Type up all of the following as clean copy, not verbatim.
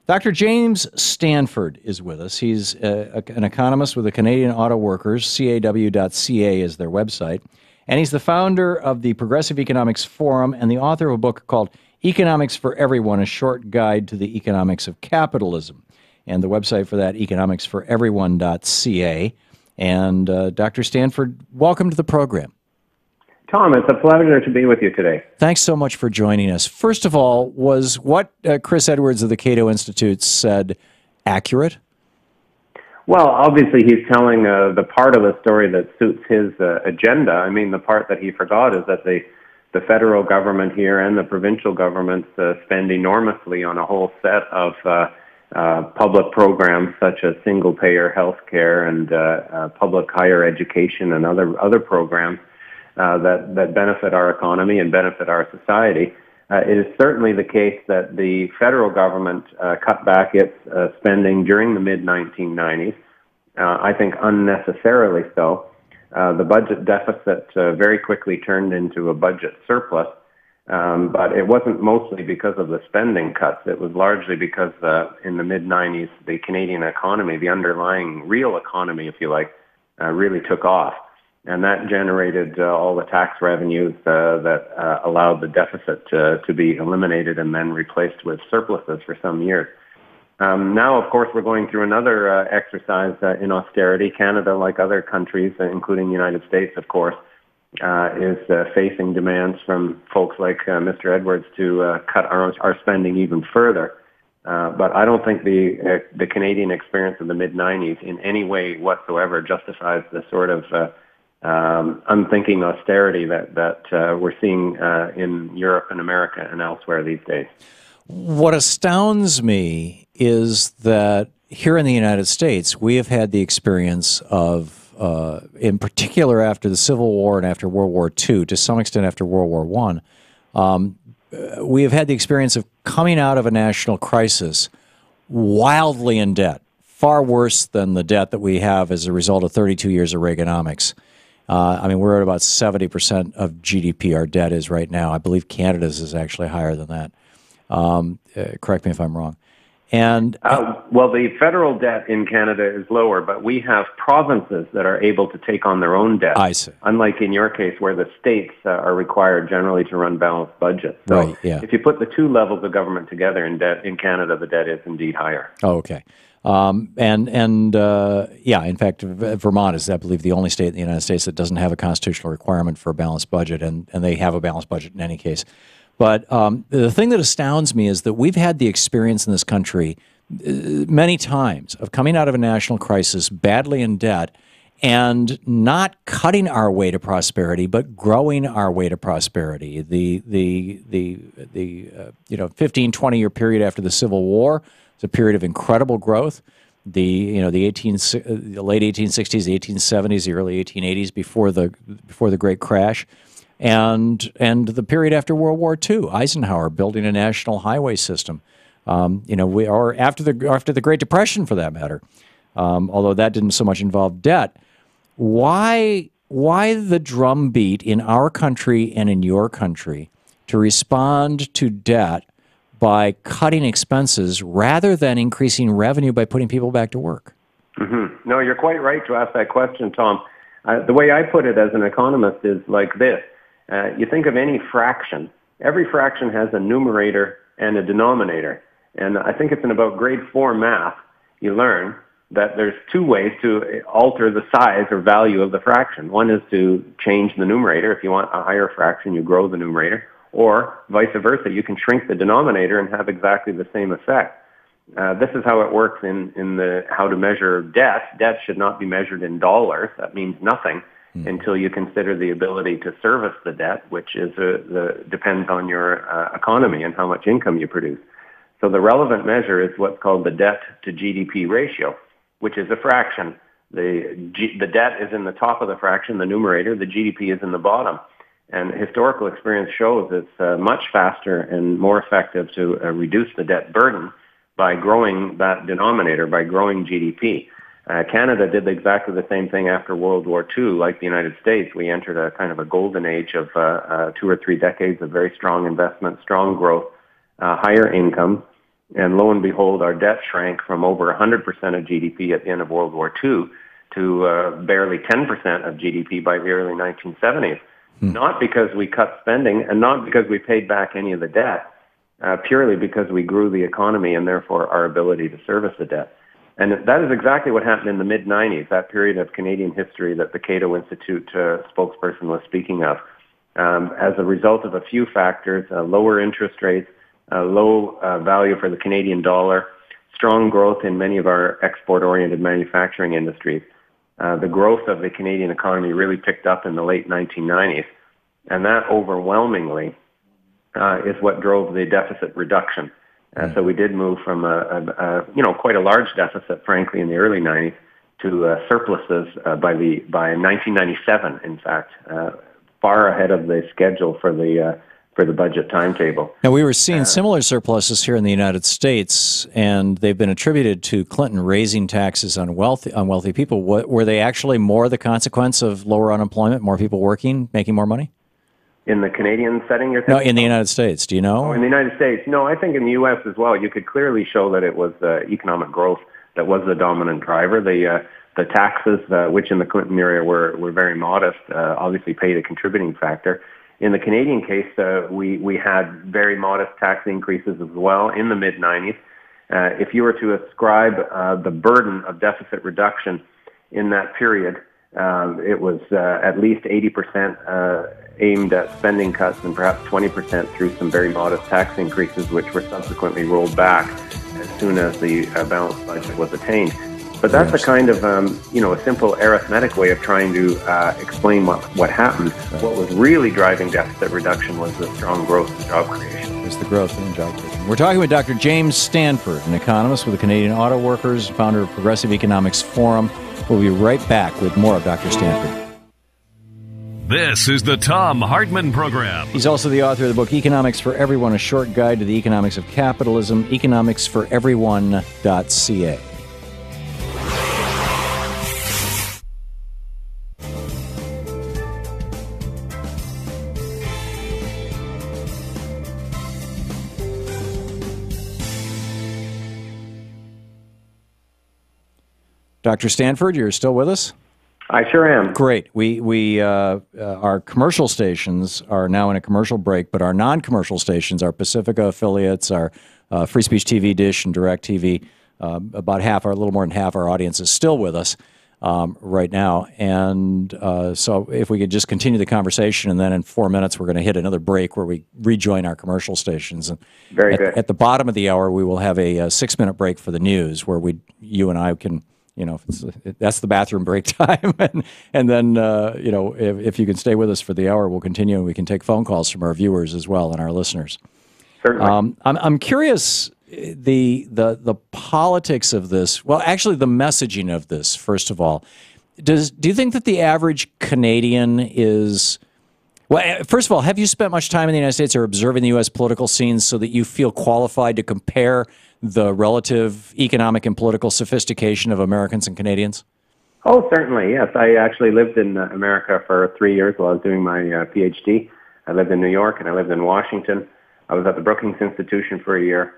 Dr. James Stanford is with us. He's an economist with the Canadian Auto Workers. CAW.ca is their website. And he's the founder of the Progressive Economics Forum and the author of a book called Economics for Everyone, a short guide to the economics of capitalism. And the website for that, economicsforeveryone.ca. And Dr. Stanford, welcome to the program. Tom, it's a pleasure to be with you today. Thanks so much for joining us. First of all, was what Chris Edwards of the CATO Institute said accurate? Well, obviously he's telling the part of the story that suits his agenda. I mean, the part that he forgot is that the federal government here and the provincial governments spend enormously on a whole set of public programs such as single-payer health care and public higher education and other programs that benefit our economy and benefit our society. It is certainly the case that the federal government cut back its spending during the mid-1990s, I think unnecessarily so. The budget deficit very quickly turned into a budget surplus, but it wasn't mostly because of the spending cuts. It was largely because in the mid-90s, the Canadian economy, the underlying real economy, if you like, really took off. And that generated all the tax revenues that allowed the deficit to be eliminated and then replaced with surpluses for some years. Now, of course, we're going through another exercise in austerity. Canada, like other countries, including the United States, of course, is facing demands from folks like Mr. Edwards to cut our spending even further. But I don't think the Canadian experience of the mid-90s in any way whatsoever justifies the sort of unthinking austerity that we're seeing in Europe and America and elsewhere these days. What astounds me is that here in the United States, we have had the experience of, in particular after the Civil War and after World War II, to some extent after World War I, we have had the experience of coming out of a national crisis wildly in debt, far worse than the debt that we have as a result of 32 years of Reaganomics. I mean, we're at about 70% of GDP, our debt is right now. I believe Canada's is actually higher than that. Correct me if I'm wrong. And well, the federal debt in Canada is lower, but we have provinces that are able to take on their own debt. I see. Unlike in your case, where the states are required generally to run balanced budgets. So right, yeah. If you put the two levels of government together in debt in Canada, the debt is indeed higher. Oh, okay. Yeah, in fact, Vermont is, I believe, the only state in the United States that doesn't have a constitutional requirement for a balanced budget, and they have a balanced budget in any case. But the thing that astounds me is that we've had the experience in this country many times of coming out of a national crisis badly in debt and not cutting our way to prosperity, but growing our way to prosperity. The 15, 20-year period after the Civil War was a period of incredible growth. The late 1860s, the 1870s, the early 1880s, before the Great Crash. And the period after World War II, Eisenhower building a national highway system, or after the Great Depression, for that matter, although that didn't so much involve debt. Why the drumbeat in our country and in your country to respond to debt by cutting expenses rather than increasing revenue by putting people back to work? Mm-hmm. No, you're quite right to ask that question, Tom. The way I put it as an economist is like this. You think of any fraction. Every fraction has a numerator and a denominator. And I think it's in about grade 4 math you learn that there's two ways to alter the size or value of the fraction. One is to change the numerator. If you want a higher fraction, you grow the numerator. Or vice versa, you can shrink the denominator and have exactly the same effect. This is how it works in the how to measure debt. Debt should not be measured in dollars. That means nothing until you consider the ability to service the debt, which is depends on your economy and how much income you produce. So the relevant measure is what's called the debt to GDP ratio, which is a fraction. The debt is in the top of the fraction, the numerator. The GDP is in the bottom. And historical experience shows it's much faster and more effective to reduce the debt burden by growing that denominator, by growing GDP. Canada did exactly the same thing after World War II. Like the United States, we entered a kind of a golden age of 2 or 3 decades of very strong investment, strong growth, higher income. And lo and behold, our debt shrank from over 100% of GDP at the end of World War II to barely 10% of GDP by the early 1970s. Not because we cut spending and not because we paid back any of the debt, purely because we grew the economy and therefore our ability to service the debt. And that is exactly what happened in the mid-90s, that period of Canadian history that the CATO Institute spokesperson was speaking of. As a result of a few factors, lower interest rates, low value for the Canadian dollar, strong growth in many of our export-oriented manufacturing industries. The growth of the Canadian economy really picked up in the late 1990s, and that overwhelmingly is what drove the deficit reduction. So we did move from quite a large deficit, frankly, in the early 90s to surpluses by 1997. In fact, far ahead of the schedule for the budget timetable. Now, we were seeing similar surpluses here in the United States, and they've been attributed to Clinton raising taxes on wealthy people. Were they actually more the consequence of lower unemployment, more people working, making more money? In the Canadian setting, you're thinking? No, in the United States. Do you know? Oh, in the United States. No, I think in the U.S. as well, you could clearly show that it was economic growth that was the dominant driver. The taxes, which in the Clinton era were very modest, obviously played a contributing factor. In the Canadian case, we had very modest tax increases as well in the mid-90s. If you were to ascribe the burden of deficit reduction in that period, it was at least 80% aimed at spending cuts and perhaps 20% through some very modest tax increases, which were subsequently rolled back as soon as the balanced budget was attained. But that's a kind of, a simple arithmetic way of trying to explain what happened. Right. What was really driving deficit reduction was the strong growth and job creation. It was the growth and job creation. We're talking with Dr. James Stanford, an economist with the Canadian Auto Workers, founder of Progressive Economics Forum. We'll be right back with more of Dr. Stanford. This is the Thom Hartmann Program. He's also the author of the book Economics for Everyone, a short guide to the economics of capitalism, economicsforeveryone.ca. Dr. Stanford, you're still with us? I sure am. Great. Our commercial stations are now in a commercial break, but our non-commercial stations, our Pacifica affiliates, our Free Speech TV, Dish, and Direct TV, a little more than half our audience is still with us right now. And so if we could just continue the conversation, and then in 4 minutes we're going to hit another break where we rejoin our commercial stations. And Very good. At the bottom of the hour, we will have a 6-minute break for the news where you and I can... that's the bathroom break time. and then, if you can stay with us for the hour, we'll continue and we can take phone calls from our viewers as well and our listeners. Certainly. I'm curious, the politics of this, well, actually the messaging of this, first of all. Do you think that the average Canadian is... Well, first of all, have you spent much time in the United States or observing the U.S. political scenes so that you feel qualified to compare the relative economic and political sophistication of Americans and Canadians? Oh, certainly, yes. I actually lived in America for 3 years while I was doing my PhD. I lived in New York and I lived in Washington. I was at the Brookings Institution for a year.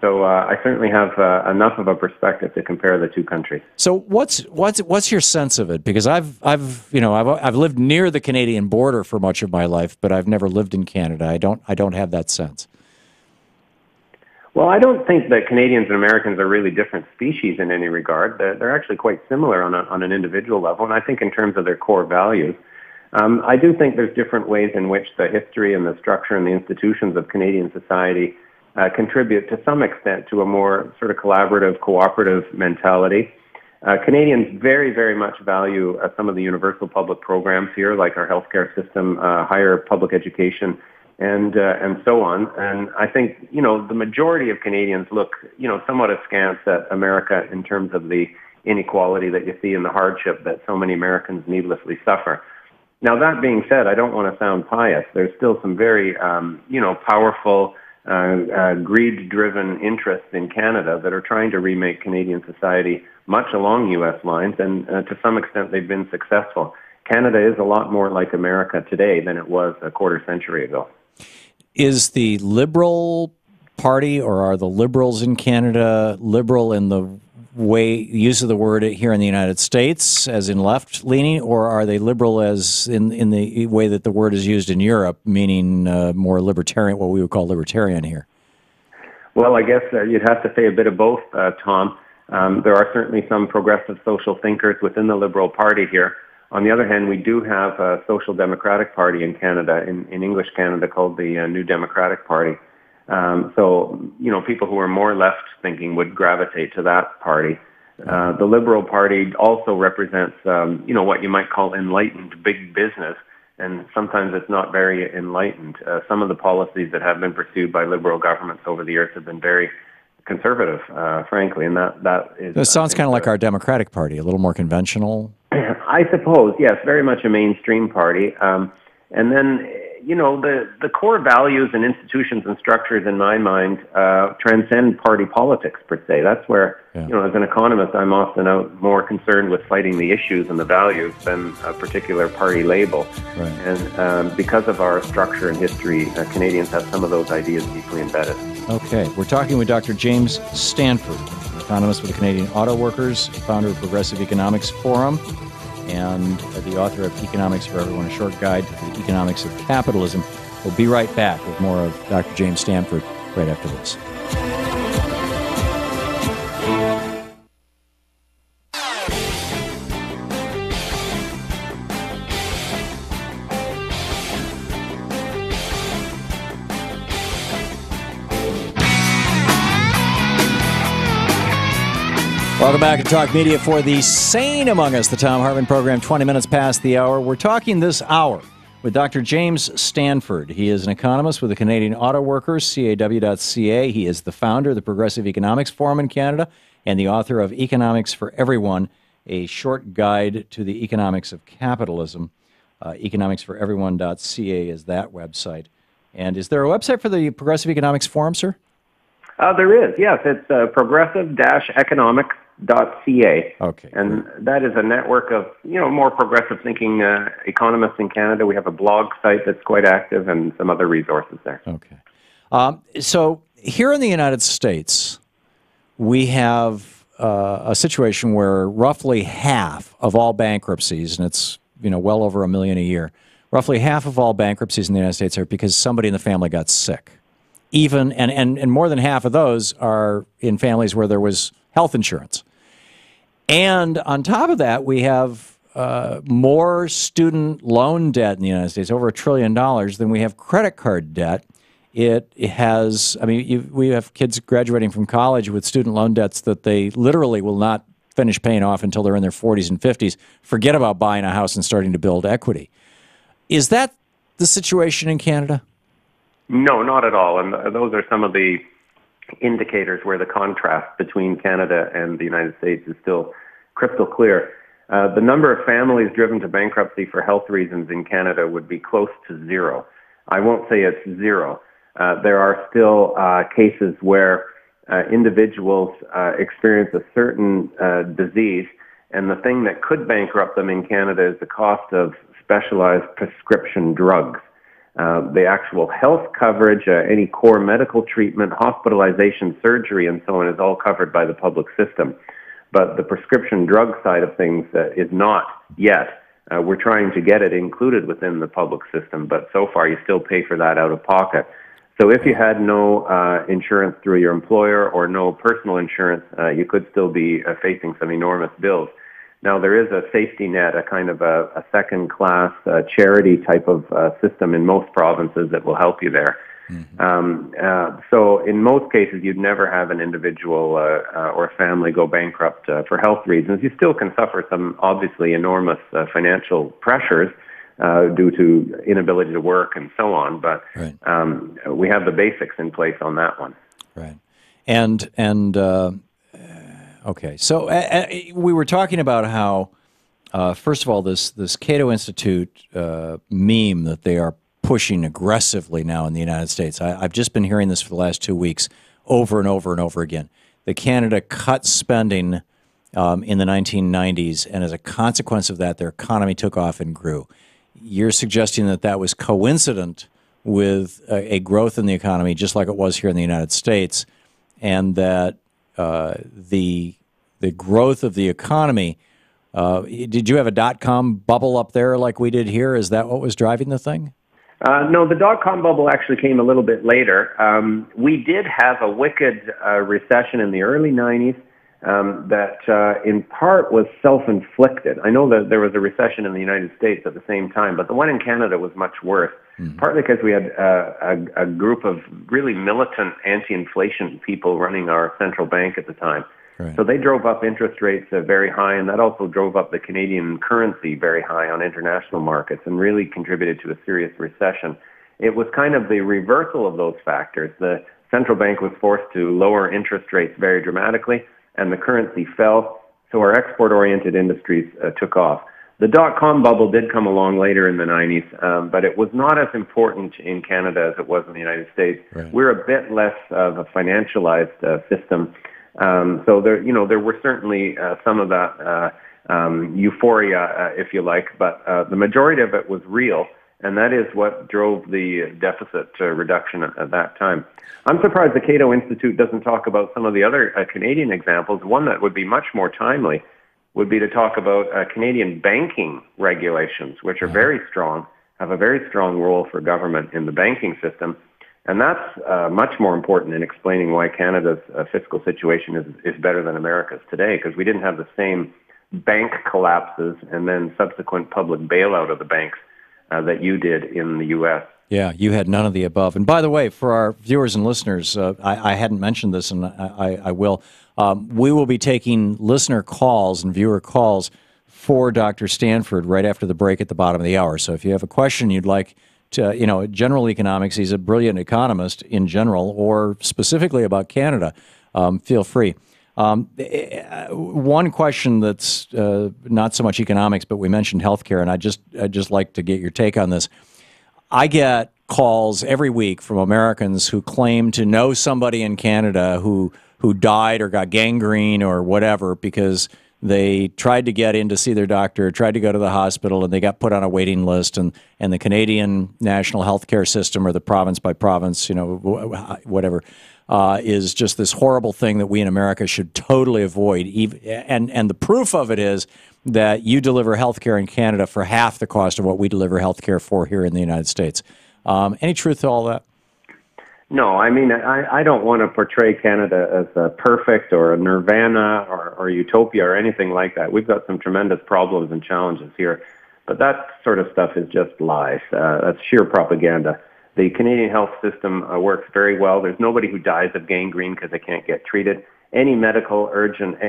So I certainly have enough of a perspective to compare the two countries. So what's your sense of it? Because I've lived near the Canadian border for much of my life, but I've never lived in Canada. I don't have that sense. Well, I don't think that Canadians and Americans are really different species in any regard. They're actually quite similar on an individual level, and I think in terms of their core values. I do think there's different ways in which the history and the structure and the institutions of Canadian society contribute to some extent to a more sort of collaborative, cooperative mentality. Canadians very, very much value some of the universal public programs here, like our healthcare system, higher public education, and so on. And I think, the majority of Canadians look, somewhat askance at America in terms of the inequality that you see and the hardship that so many Americans needlessly suffer. Now, that being said, I don't want to sound pious. There's still some very, powerful, greed-driven interests in Canada that are trying to remake Canadian society much along U.S. lines, and to some extent they've been successful. Canada is a lot more like America today than it was a quarter century ago. Is the liberal Party, or are the Liberals in Canada liberal in the use of the word here in the United States, as in left-leaning, or are they liberal as in the way that the word is used in Europe, meaning more libertarian, what we would call libertarian here? Well, I guess you'd have to say a bit of both, Tom. There are certainly some progressive social thinkers within the Liberal Party here. On the other hand, we do have a Social Democratic Party in Canada, in English Canada, called the New Democratic Party. So, people who are more left-thinking would gravitate to that party. The Liberal Party also represents, what you might call enlightened big business, and sometimes it's not very enlightened. Some of the policies that have been pursued by Liberal governments over the years have been very conservative, frankly, and that is... It sounds kind of like our Democratic Party, a little more conventional. I suppose, yes, very much a mainstream party. And then, the core values and institutions and structures, in my mind, transcend party politics, per se. That's where, as an economist, I'm often out more concerned with fighting the issues and the values than a particular party label. Right. And because of our structure and history, Canadians have some of those ideas deeply embedded. Okay. We're talking with Dr. James Stanford, economist with the Canadian Auto Workers, founder of Progressive Economics Forum, and the author of Economics for Everyone, a short guide to the economics of capitalism. We'll be right back with more of Dr. James Stanford right after this. Welcome back to Talk Media for the sane among us, the Thom Hartmann Program, 20 minutes past the hour. We're talking this hour with Dr. James Stanford. He is an economist with the Canadian Auto Workers, CAW.ca. He is the founder of the Progressive Economics Forum in Canada and the author of Economics for Everyone, a short guide to the economics of capitalism. Economicsforeveryone.ca is that website. And is there a website for the Progressive Economics Forum, sir? There is, yes. It's progressive-economics.ca. Okay. And that is a network of, more progressive thinking economists in Canada. We have a blog site that's quite active and some other resources there. Okay. So here in the United States, we have a situation where roughly half of all bankruptcies, and it's, well over 1 million a year, roughly half of all bankruptcies in the United States are because somebody in the family got sick. Even and more than half of those are in families where there was health insurance. And on top of that, we have more student loan debt in the United States, over $1 trillion, than we have credit card debt. It has, we have kids graduating from college with student loan debts that they literally will not finish paying off until they're in their 40s and 50s. Forget about buying a house and starting to build equity. Is that the situation in Canada? No, not at all. And those are some of the indicators where the contrast between Canada and the United States is still crystal clear. The number of families driven to bankruptcy for health reasons in Canada would be close to zero. I won't say it's zero. There are still cases where individuals experience a certain disease, and the thing that could bankrupt them in Canada is the cost of specialized prescription drugs. The actual health coverage, any core medical treatment, hospitalization, surgery, and so on is all covered by the public system. But the prescription drug side of things is not yet. We're trying to get it included within the public system, but so far you still pay for that out of pocket. So if you had no insurance through your employer or no personal insurance, you could still be facing some enormous bills. Now, there is a safety net, a kind of a second-class charity type of system in most provinces that will help you there. Mm-hmm. So in most cases, you'd never have an individual or a family go bankrupt for health reasons. You still can suffer some obviously enormous financial pressures due to inability to work and so on, but right. We have the basics in place on that one. Right. Okay, so we were talking about how, first of all, this CATO Institute meme that they are pushing aggressively now in the United States. I've just been hearing this for the last 2 weeks over and over and over again. That Canada cut spending in the 1990s, and as a consequence of that, their economy took off and grew. You're suggesting that that was coincident with a growth in the economy, just like it was here in the United States, and that the growth of the economy. Did you have a dot-com bubble up there like we did here? Is that what was driving the thing? No, the dot-com bubble actually came a little bit later. We did have a wicked recession in the early 90s that in part was self-inflicted. I know that there was a recession in the United States at the same time, but the one in Canada was much worse, partly because we had a group of really militant anti-inflation people running our central bank at the time. Right. So they drove up interest rates very high, and that also drove up the Canadian currency very high on international markets and really contributed to a serious recession. It was kind of the reversal of those factors. The central bank was forced to lower interest rates very dramatically, and the currency fell, so our export-oriented industries took off. The dot-com bubble did come along later in the 90s, but it was not as important in Canada as it was in the United States. Right. We're a bit less of a financialized system. So there were certainly some of that euphoria, if you like, but the majority of it was real, and that is what drove the deficit reduction at that time. I'm surprised the CATO Institute doesn't talk about some of the other Canadian examples. One that would be much more timely would be to talk about Canadian banking regulations, which are very strong, have a very strong role for government in the banking system. And that's much more important in explaining why Canada's fiscal situation is better than America's today, because we didn't have the same bank collapses and then subsequent public bailout of the banks that you did in the U.S. Yeah, you had none of the above. And by the way, for our viewers and listeners, I hadn't mentioned this, and I will. We will be taking listener calls and viewer calls for Dr. Stanford right after the break at the bottom of the hour. So if you have a question you'd like to, general economics, he's a brilliant economist in general, or specifically about Canada, feel free. One question that's not so much economics, but we mentioned healthcare, and I'd just like to get your take on this. I get calls every week from Americans who claim to know somebody in Canada who died or got gangrene or whatever because they tried to get in to see their doctor, tried to go to the hospital, and they got put on a waiting list. And the Canadian national healthcare system, or the province by province, whatever, is just this horrible thing that we in America should totally avoid. And the proof of it is that you deliver healthcare in Canada for half the cost of what we deliver healthcare for here in the United States. Any truth to all that? No, I mean, I don't want to portray Canada as a perfect or a nirvana or utopia or anything like that. We've got some tremendous problems and challenges here, but that sort of stuff is just lies. That's sheer propaganda. The Canadian health system works very well. There's nobody who dies of gangrene because they can't get treated. Any medically urgent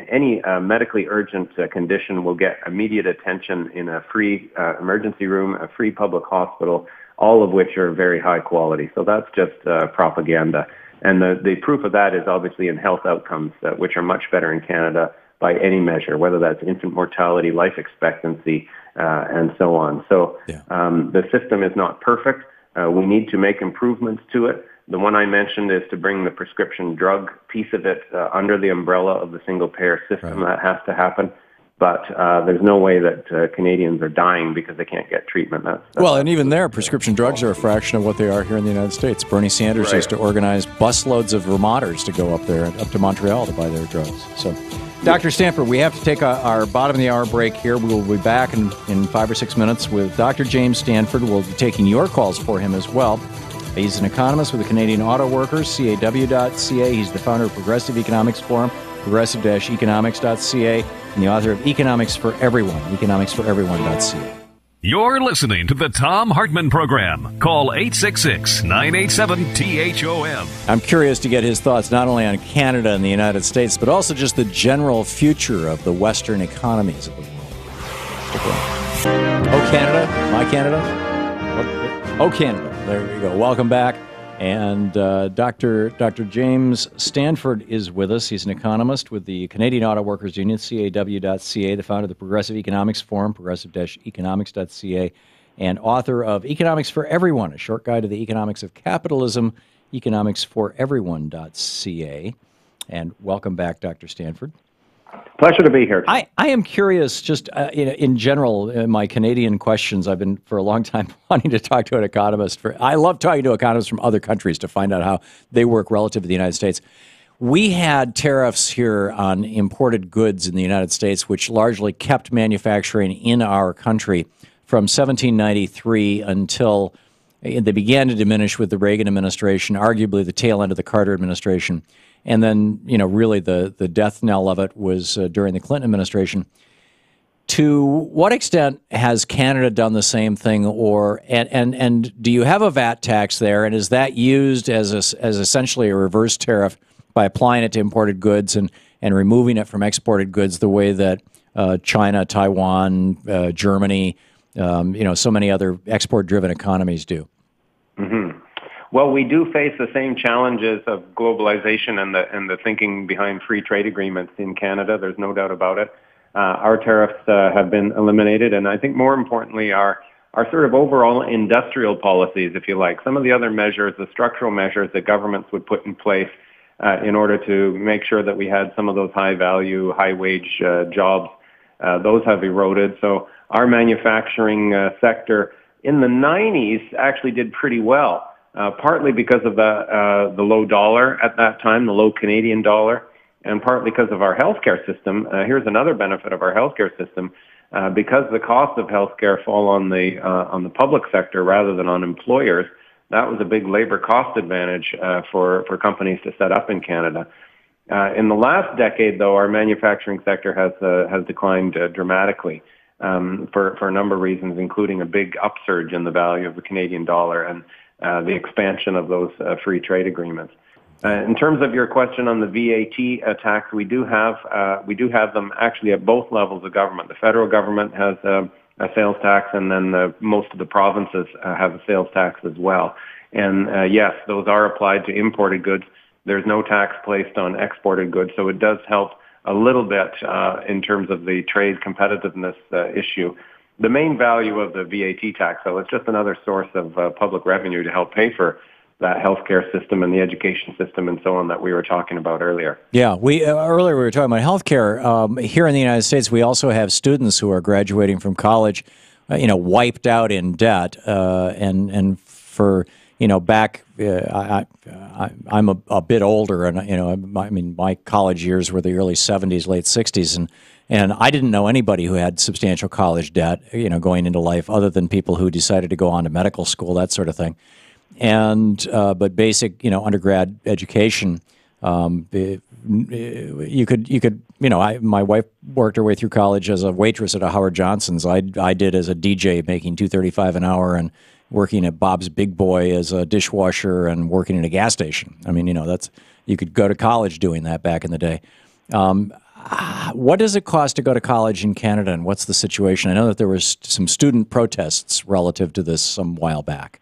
condition will get immediate attention in a free emergency room, a free public hospital, all of which are very high quality. So that's just propaganda. And the proof of that is obviously in health outcomes, which are much better in Canada by any measure, whether that's infant mortality, life expectancy, and so on. So the system is not perfect. We need to make improvements to it. The one I mentioned is to bring the prescription drug piece of it under the umbrella of the single-payer system. Right. That has to happen. But there's no way that Canadians are dying because they can't get treatment. That's well, and even there, prescription drugs are a fraction of what they are here in the United States. Bernie Sanders used to organize busloads of Vermonters to go up there, up to Montreal to buy their drugs. So, Dr. Stanford, we have to take our bottom-of-the-hour break here. We will be back in 5 or 6 minutes with Dr. James Stanford. We'll be taking your calls for him as well. He's an economist with the Canadian Auto Workers, CAW.ca. He's the founder of Progressive Economics Forum, progressive-economics.ca, and the author of Economics for Everyone, economicsforeveryone.ca. You're listening to the Thom Hartmann Program. Call 866-987-THOM. I'm curious to get his thoughts not only on Canada and the United States, but also just the general future of the Western economies of the world. Oh, Canada, my Canada. Oh, Canada. There we go. Welcome back. And Dr. James Stanford is with us. He's an economist with the Canadian Auto Workers Union, CAW.ca, the founder of the Progressive Economics Forum, progressive-economics.ca, and author of Economics for Everyone, a short guide to the economics of capitalism, economicsforeveryone.ca. And welcome back, Dr. Stanford. Pleasure to be here, Tom. I am curious, just in general, in my Canadian questions, I've been for a long time wanting to talk to an economist. I love talking to economists from other countries to find out how they work relative to the United States. We had tariffs here on imported goods in the United States, which largely kept manufacturing in our country from 1793 until they began to diminish with the Reagan administration, arguably the tail end of the Carter administration. And then, really the death knell of it was during the Clinton administration. To what extent has Canada done the same thing, and do you have a VAT tax there, and is that used as essentially a reverse tariff by applying it to imported goods and removing it from exported goods the way that China, Taiwan, Germany, so many other export-driven economies do? Mm-hmm. Well, we do face the same challenges of globalization and the thinking behind free trade agreements in Canada. There's no doubt about it. Our tariffs have been eliminated, and I think more importantly, our sort of overall industrial policies, if you like, some of the other measures, the structural measures that governments would put in place in order to make sure that we had some of those high-value, high-wage jobs, those have eroded. So our manufacturing sector in the 90s actually did pretty well. Partly because of the low dollar at that time, the low Canadian dollar, and partly because of our healthcare system. Here's another benefit of our healthcare system. Because the cost of healthcare fall on the public sector rather than on employers, that was a big labor cost advantage for companies to set up in Canada. In the last decade, though, our manufacturing sector has declined dramatically for a number of reasons, including a big upsurge in the value of the Canadian dollar and the expansion of those free trade agreements. In terms of your question on the VAT tax, we do have them actually at both levels of government. The federal government has a sales tax, and then most of the provinces have a sales tax as well. And yes, those are applied to imported goods. There's no tax placed on exported goods, so it does help a little bit in terms of the trade competitiveness issue. The main value of the VAT tax, though, is just another source of public revenue to help pay for that healthcare system and the education system and so on that we were talking about earlier. Yeah, earlier we were talking about healthcare. Here in the United States, we also have students who are graduating from college, wiped out in debt, and for back. I'm a bit older, and my college years were the early '70s, late '60s, and I didn't know anybody who had substantial college debt, going into life, other than people who decided to go on to medical school, that sort of thing. And but basic, undergrad education, you could, my wife worked her way through college as a waitress at a Howard Johnson's. I did as a DJ, making $2.35 an hour, and working at Bob's Big Boy as a dishwasher, and working in a gas station. I mean, you could go to college doing that back in the day. What does it cost to go to college in Canada, and what's the situation? I know that there was some student protests relative to this some while back.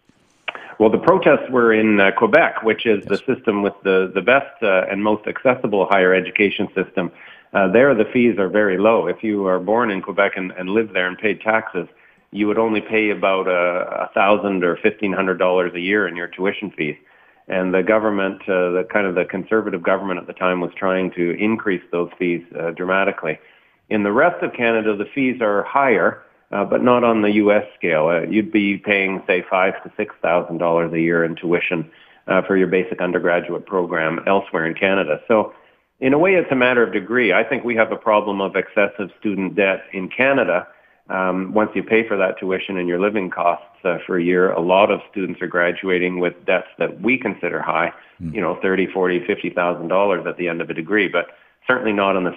Well, the protests were in Quebec, which is the system with the best and most accessible higher education system. There, the fees are very low. If you are born in Quebec and live there and paid taxes, you would only pay about $1,000 or $1,500 a year in your tuition fees. And the government, the conservative government at the time, was trying to increase those fees dramatically. In the rest of Canada, the fees are higher, but not on the U.S. scale. You'd be paying, say, $5,000 to $6,000 a year in tuition for your basic undergraduate program elsewhere in Canada. So, in a way, it's a matter of degree. I think we have a problem of excessive student debt in Canada. Once you pay for that tuition and your living costs for a year, a lot of students are graduating with debts that we consider high, $30,000, $40,000, $50,000 at the end of a degree, but certainly not on the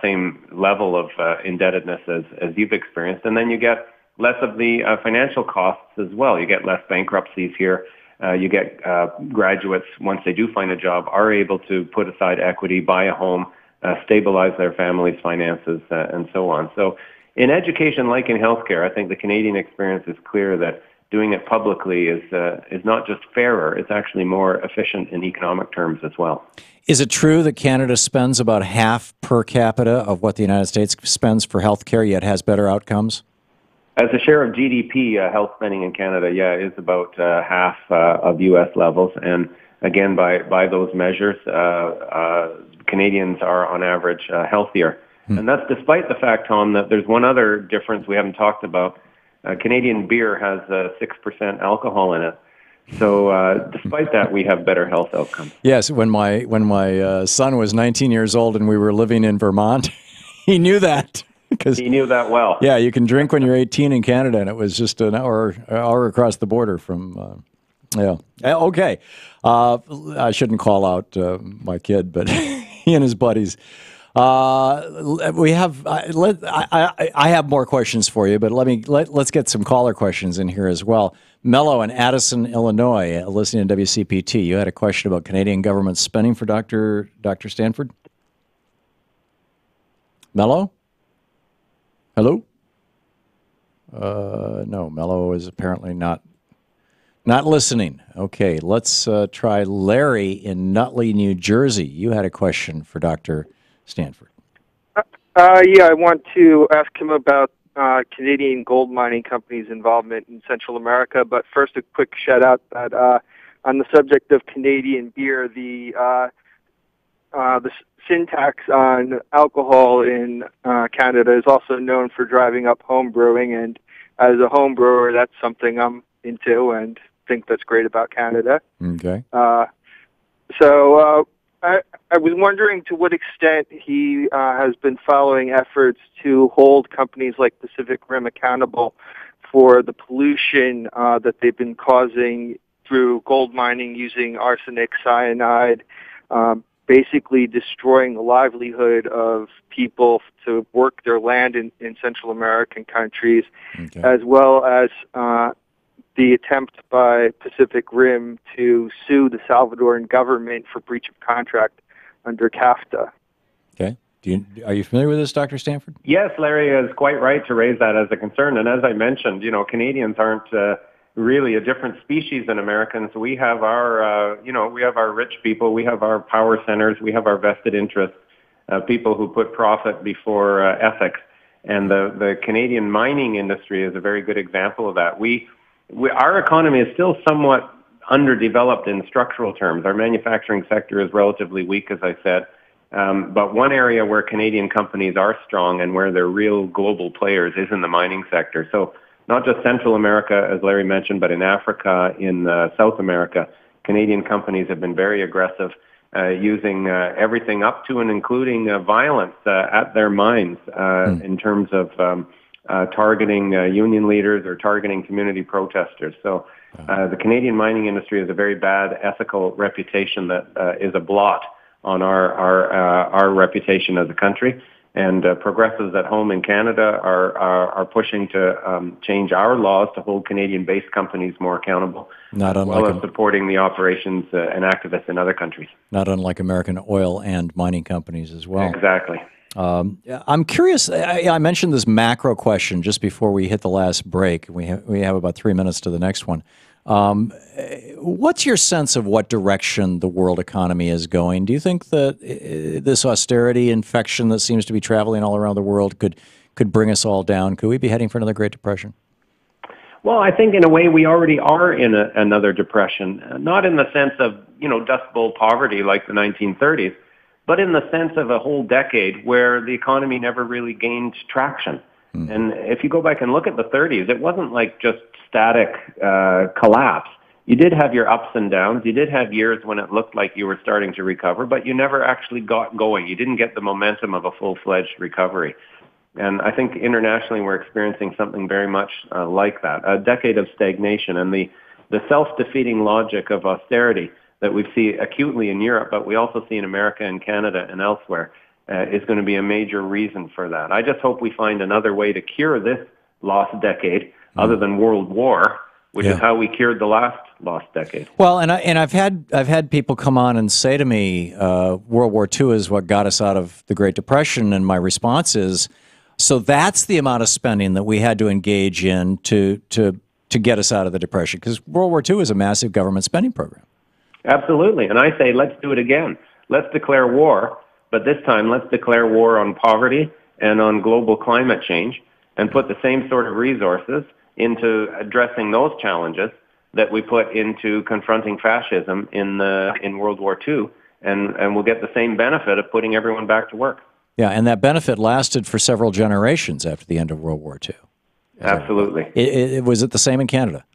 same level of indebtedness as you've experienced. And then you get less of the financial costs as well. You get less bankruptcies here. You get graduates, once they do find a job, are able to put aside equity, buy a home, stabilize their family's finances, and so on. So in education, like in healthcare, I think the Canadian experience is clear that doing it publicly is not just fairer, it's actually more efficient in economic terms as well. Is it true that Canada spends about half per capita of what the United States spends for healthcare, yet has better outcomes? As a share of GDP, health spending in Canada, is about half of U.S. levels. And again, by those measures, Canadians are on average healthier. And that's despite the fact, Tom, that there's one other difference we haven't talked about. Canadian beer has 6% alcohol in it. So despite that, we have better health outcomes. Yes, when my son was 19 years old and we were living in Vermont, he knew that. He knew that well. Yeah, you can drink when you're 18 in Canada, and it was just an hour across the border from. Yeah. Okay. I shouldn't call out my kid, but he and his buddies. We have. I have more questions for you, but let's get some caller questions in here as well. Mello in Addison, Illinois, listening to WCPT. You had a question about Canadian government spending for Dr. Stanford. Mello? Hello? No, Mello is apparently not listening. Okay, let's try Larry in Nutley, New Jersey. You had a question for Dr. Stanford. Yeah, I want to ask him about Canadian gold mining companies' involvement in Central America. But first, a quick shout out that on the subject of Canadian beer, the sin tax on alcohol in Canada is also known for driving up home brewing. And as a home brewer, that's something I'm into and think that's great about Canada. Okay. So I was wondering to what extent he has been following efforts to hold companies like Pacific Rim accountable for the pollution that they've been causing through gold mining using arsenic, cyanide, basically destroying the livelihood of people to work their land in Central American countries, Okay. as well as the attempt by Pacific Rim to sue the Salvadoran government for breach of contract under CAFTA. Okay. Are you familiar with this, Dr. Stanford? Yes, Larry is quite right to raise that as a concern. And as I mentioned, Canadians aren't really a different species than Americans. We have our, we have our rich people, we have our power centers, we have our vested interests, people who put profit before ethics. And the Canadian mining industry is a very good example of that. Our economy is still somewhat underdeveloped in structural terms. Our manufacturing sector is relatively weak, as I said. But one area where Canadian companies are strong and where they're real global players is in the mining sector. So not just Central America, as Larry mentioned, but in Africa, in South America, Canadian companies have been very aggressive, using everything up to and including violence at their mines in terms of targeting union leaders or targeting community protesters. So the Canadian mining industry has a very bad ethical reputation that is a blot on our reputation as a country. And progressives at home in Canada are pushing to change our laws to hold Canadian-based companies more accountable, Not as unlike well as supporting the operations and activists in other countries. Not unlike American oil and mining companies as well. Exactly. I'm curious. I mentioned this macro question just before we hit the last break. We have about 3 minutes to the next one. What's your sense of what direction the world economy is going? Do you think that this austerity infection that seems to be traveling all around the world could bring us all down? Could we be heading for another Great Depression? Well, I think in a way we already are in another depression, not in the sense of, Dust Bowl poverty like the 1930s, but in the sense of a whole decade where the economy never really gained traction. Mm-hmm. And if you go back and look at the 30s, it wasn't like just static collapse. You did have your ups and downs. You did have years when it looked like you were starting to recover, but you never actually got going. You didn't get the momentum of a full-fledged recovery. And I think internationally we're experiencing something very much like that, a decade of stagnation. And the self-defeating logic of austerity that we see acutely in Europe, but we also see in America and Canada and elsewhere, is going to be a major reason for that. I just hope we find another way to cure this lost decade other than World War, which is how we cured the last lost decade. Well, and I've had people come on and say to me, World War II is what got us out of the Great Depression, and my response is, so that's the amount of spending that we had to engage in to get us out of the Depression, because World War II is a massive government spending program. Absolutely. And I say, let's do it again. Let's declare war, but this time let's declare war on poverty and on global climate change and put the same sort of resources into addressing those challenges that we put into confronting fascism in World War II and we'll get the same benefit of putting everyone back to work. Yeah, and that benefit lasted for several generations after the end of World War II. Absolutely. Was it the same in Canada?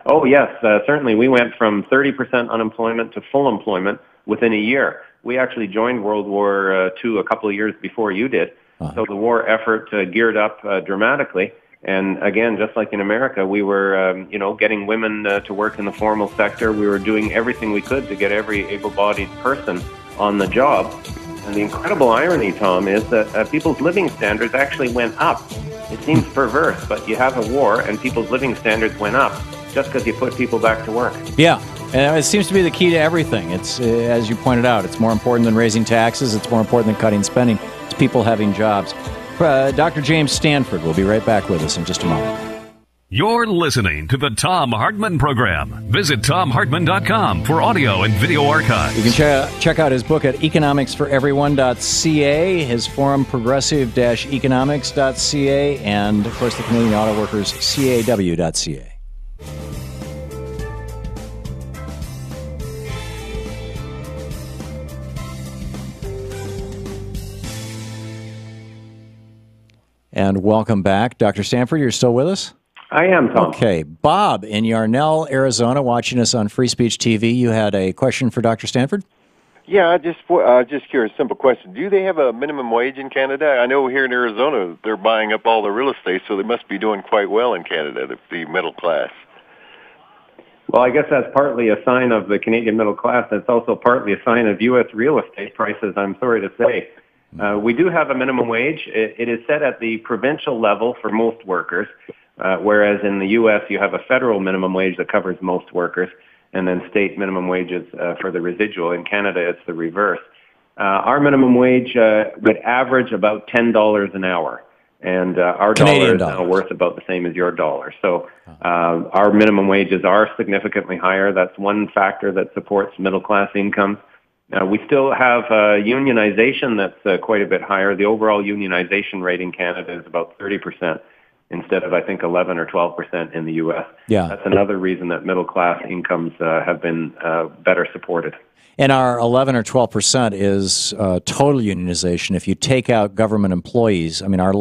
Oh, yes, certainly. We went from 30% unemployment to full employment within a year. We actually joined World War II a couple of years before you did. So the war effort geared up dramatically. And again, just like in America, we were, getting women to work in the formal sector. We were doing everything we could to get every able-bodied person on the job. And the incredible irony, Tom, is that people's living standards actually went up. It seems perverse, but you have a war and people's living standards went up just because you put people back to work. Yeah, and it seems to be the key to everything. It's, as you pointed out, it's more important than raising taxes. It's more important than cutting spending. It's people having jobs. Dr. James Stanford will be right back with us in just a moment. You're listening to the Thom Hartmann Program. Visit thomhartmann.com for audio and video archives. You can check out his book at economicsforeveryone.ca, his forum progressive-economics.ca, and, of course, the Canadian Auto Workers, CAW.ca. And welcome back. Dr. Stanford, you're still with us? I am, Tom. Okay. Bob in Yarnell, Arizona, watching us on Free Speech TV. You had a question for Dr. Stanford? Yeah, just curious, simple question. Do they have a minimum wage in Canada? I know here in Arizona they're buying up all the real estate, so they must be doing quite well in Canada, the middle class. Well, I guess that's partly a sign of the Canadian middle class. It's also partly a sign of U.S. real estate prices, I'm sorry to say. We do have a minimum wage. It is set at the provincial level for most workers, whereas in the U.S. you have a federal minimum wage that covers most workers, and then state minimum wages for the residual. In Canada, it's the reverse. Our minimum wage would average about $10 an hour, and our dollar is now worth about the same as your dollar. So our minimum wages are significantly higher. That's one factor that supports middle-class income. We still have unionization that's quite a bit higher. The overall unionization rate in Canada is about 30% instead of, I think, 11 or 12% in the U.S. Yeah. That's another reason that middle-class incomes have been better supported. And our 11 or 12% is total unionization. If you take out government employees, I mean, our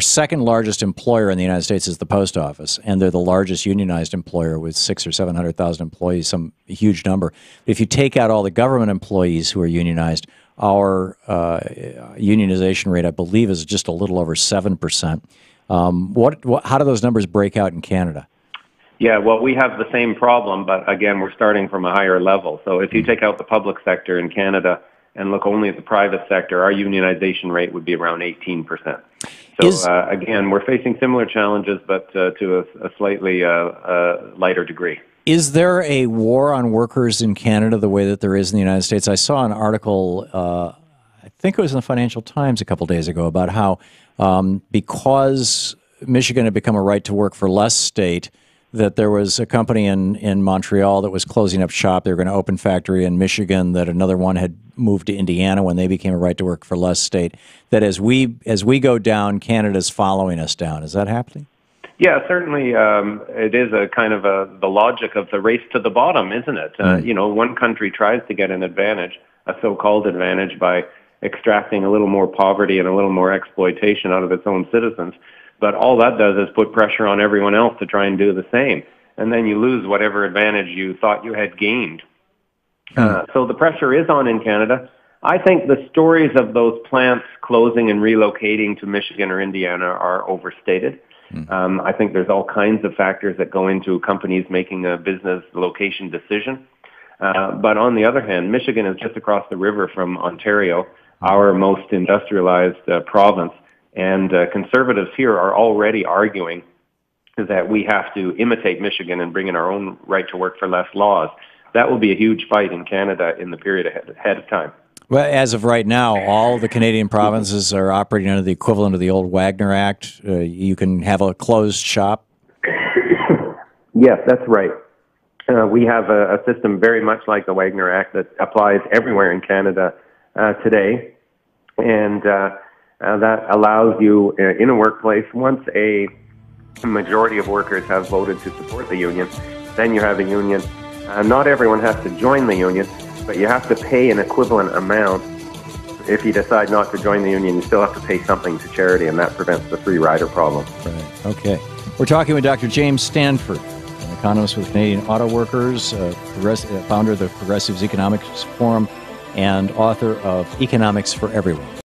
second largest employer in the United States is the post office, and they're the largest unionized employer with 600,000 or 700,000 employees, some huge number. If you take out all the government employees who are unionized, our unionization rate, I believe, is just a little over 7%. How do those numbers break out in Canada? Yeah, well, we have the same problem, but again, we're starting from a higher level. So if you take out the public sector in Canada and look only at the private sector, our unionization rate would be around 18%. So again, we're facing similar challenges, but to a slightly lighter degree. Is there a war on workers in Canada the way that there is in the United States? I saw an article, I think it was in the Financial Times a couple days ago, about how because Michigan had become a right to work for less state, that there was a company in Montreal that was closing up shop. They were going to open factory in Michigan, that another one had moved to Indiana when they became a right to work for less state. That as we go down, Canada's following us down. Is that happening? Yeah, certainly it is a kind of the logic of the race to the bottom, isn't it? One country tries to get an advantage, a so-called advantage, by extracting a little more poverty and a little more exploitation out of its own citizens. But all that does is put pressure on everyone else to try and do the same. And then you lose whatever advantage you thought you had gained. So the pressure is on in Canada. I think the stories of those plants closing and relocating to Michigan or Indiana are overstated. I think there's all kinds of factors that go into companies making a business location decision. But on the other hand, Michigan is just across the river from Ontario, our most industrialized province. And conservatives here are already arguing that we have to imitate Michigan and bring in our own right to work for less laws. That will be a huge fight in Canada in the period ahead of time. Well, as of right now, all the Canadian provinces are operating under the equivalent of the old Wagner Act. You can have a closed shop. Yes, that's right. We have a system very much like the Wagner Act that applies everywhere in Canada today. And that allows you in a workplace, once a majority of workers have voted to support the union, then you have a union. Not everyone has to join the union, but you have to pay an equivalent amount. If you decide not to join the union, you still have to pay something to charity, and that prevents the free rider problem. Right. Okay. We're talking with Dr. James Stanford, an economist with Canadian Auto Workers, founder of the Progressives Economics Forum, and author of Economics for Everyone.